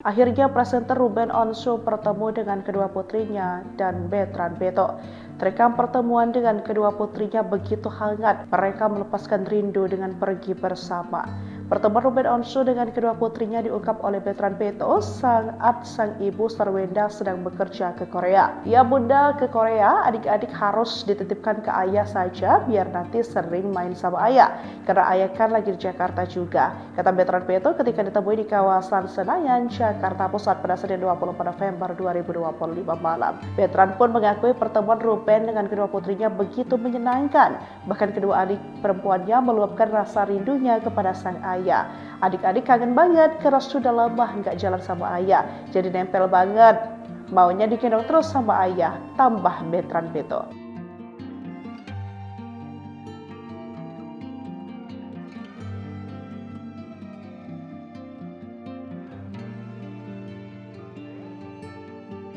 Akhirnya presenter Ruben Onsu bertemu dengan kedua putrinya dan Bertrand Beto. Terekam pertemuan dengan kedua putrinya begitu hangat, mereka melepaskan rindu dengan pergi bersama. Pertemuan Ruben Onsu dengan kedua putrinya diungkap oleh Bertrand Beto saat sang ibu Sarwenda sedang bekerja ke Korea. Ya bunda, ke Korea adik-adik harus dititipkan ke ayah saja biar nanti sering main sama ayah. Karena ayah kan lagi di Jakarta juga, kata Bertrand Beto ketika ditemui di kawasan Senayan, Jakarta Pusat pada Senin 24 November 2025 malam. Bertrand pun mengakui pertemuan Ruben dengan kedua putrinya begitu menyenangkan. Bahkan kedua adik perempuannya meluapkan rasa rindunya kepada sang ayah. Adik-adik kangen banget karena sudah lama nggak jalan sama ayah. Jadi nempel banget. Maunya digendong terus sama ayah, tambah Bertrand Beto.